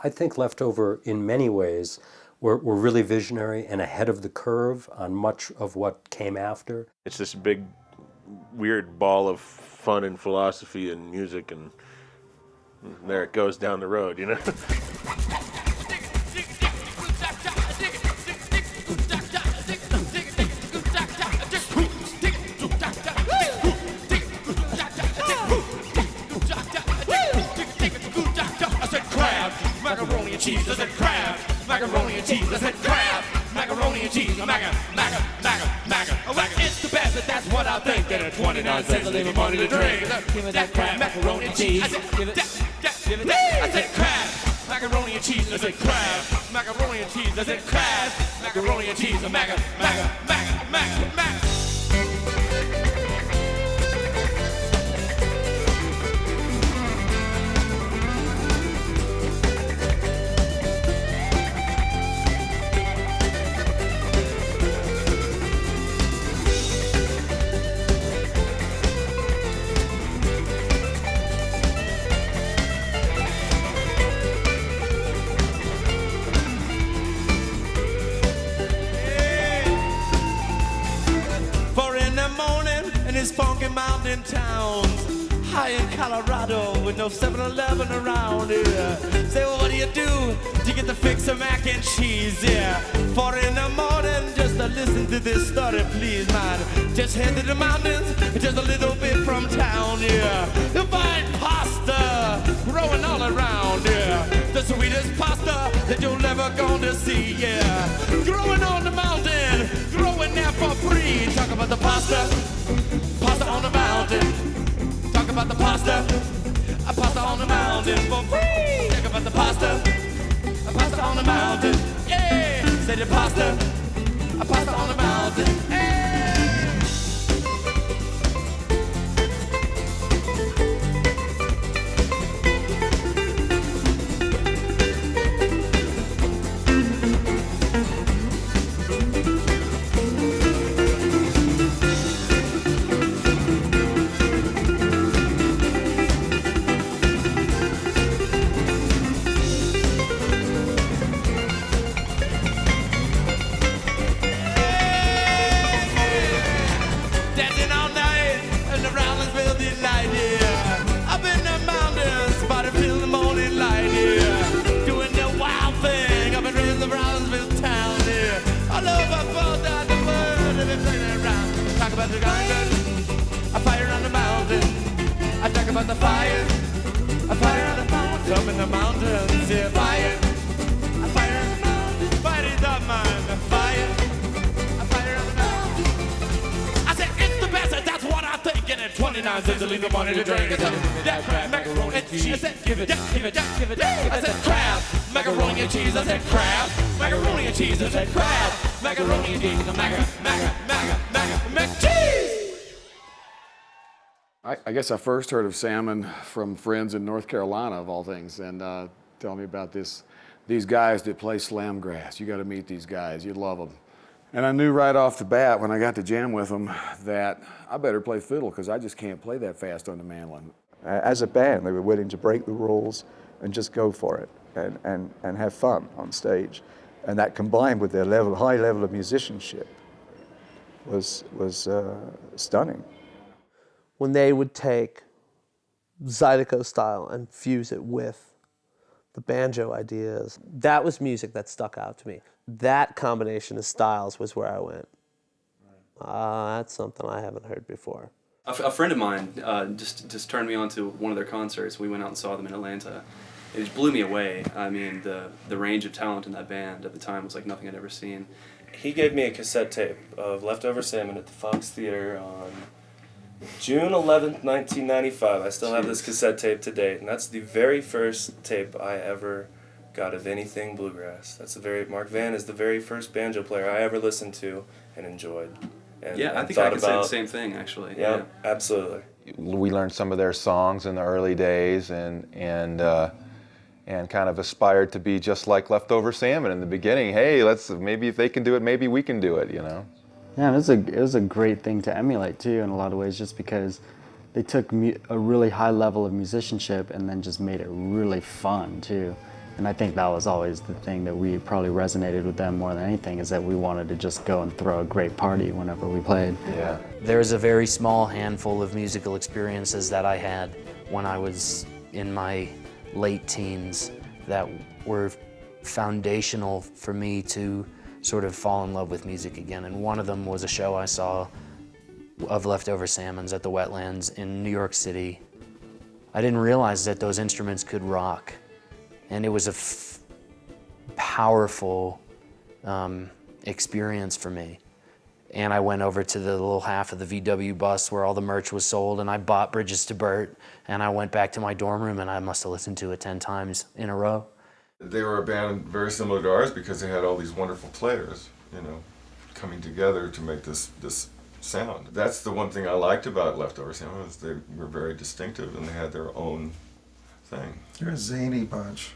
I think Leftover, in many ways, were really visionary and ahead of the curve on much of what came after. It's this big, weird ball of fun and philosophy and music, and there it goes down the road, you know? Macaroni and cheese, I said crab. Macaroni and cheese, I said crab. Macaroni and cheese, maga. Well, it's the best, that's what I think. And at 29 cents, I leave my money to drink. Give me that crab, macaroni and cheese. I said crab. Macaroni and cheese, I said crab. Macaroni and cheese, I said crab. Macaroni and cheese, maga. These funky mountain towns, high in Colorado, with no 7-Eleven around here. Say, well, what do you do to get the fix of mac and cheese? Yeah, 4 in the morning, just to listen to this story, please, man. Just head to the mountains, just a little bit from town, yeah. You'll find pasta growing all around, yeah. The sweetest pasta that you'll ever gonna see, yeah. Growing on the mountain, growing there for free. Talk about the pasta on the mountain. Talk about the pasta on the mountain for free. Talk about the pasta on the mountain. Yeah, say the pasta on the mountain. Hey. About the fire, a fire on the mountain, up in the mountains, yeah, fire, a fire on the mountain, fire it up, man, a fire on the mountain. I said, it's the best, and that's what I think, and at 29 cents to leave the money to drink. I said, that crab, macaroni and cheese, I said, give it, I said, crab, macaroni and cheese, I said, crab, macaroni and cheese, I said, crab, macaroni and cheese, mac cheese. I guess I first heard of salmon from friends in North Carolina, of all things, and telling me about these guys that play slam grass. You got to meet these guys. You'd love them. And I knew right off the bat when I got to jam with them that I better play fiddle because I just can't play that fast on the mandolin. As a band, they were willing to break the rules and just go for it and have fun on stage. And that combined with their high level of musicianship was stunning. When they would take Zydeco style and fuse it with the banjo ideas, that was music that stuck out to me. That combination of styles was where I went. That's something I haven't heard before. A friend of mine just turned me on to one of their concerts. We went out and saw them in Atlanta. It just blew me away. I mean, the range of talent in that band at the time was like nothing I'd ever seen. He gave me a cassette tape of Leftover Salmon at the Fox Theater on June 11th, 1995. I still have this cassette tape to date, and that's the very first tape I ever got of anything bluegrass. Mark Vann is the very first banjo player I ever listened to and enjoyed. And yeah, I think I could say the same thing, actually. Yeah, absolutely. We learned some of their songs in the early days and kind of aspired to be just like Leftover Salmon in the beginning. Hey, maybe if they can do it, maybe we can do it, you know? Yeah, it was a great thing to emulate too in a lot of ways, just because they took a really high level of musicianship and then just made it really fun too. And I think that was always the thing that we probably resonated with them more than anything, is that we wanted to just go and throw a great party whenever we played. Yeah. There's a very small handful of musical experiences that I had when I was in my late teens that were foundational for me to sort of fall in love with music again. And one of them was a show I saw of Leftover Salmons at the Wetlands in New York City. I didn't realize that those instruments could rock. And it was a powerful experience for me. And I went over to the little half of the VW bus where all the merch was sold, and I bought Bridget's to Bert, and I went back to my dorm room, and I must have listened to it 10 times in a row. They were a band very similar to ours because they had all these wonderful players, you know, coming together to make this sound. That's the one thing I liked about Leftover Salmon, is they were very distinctive and they had their own thing. They're a zany bunch.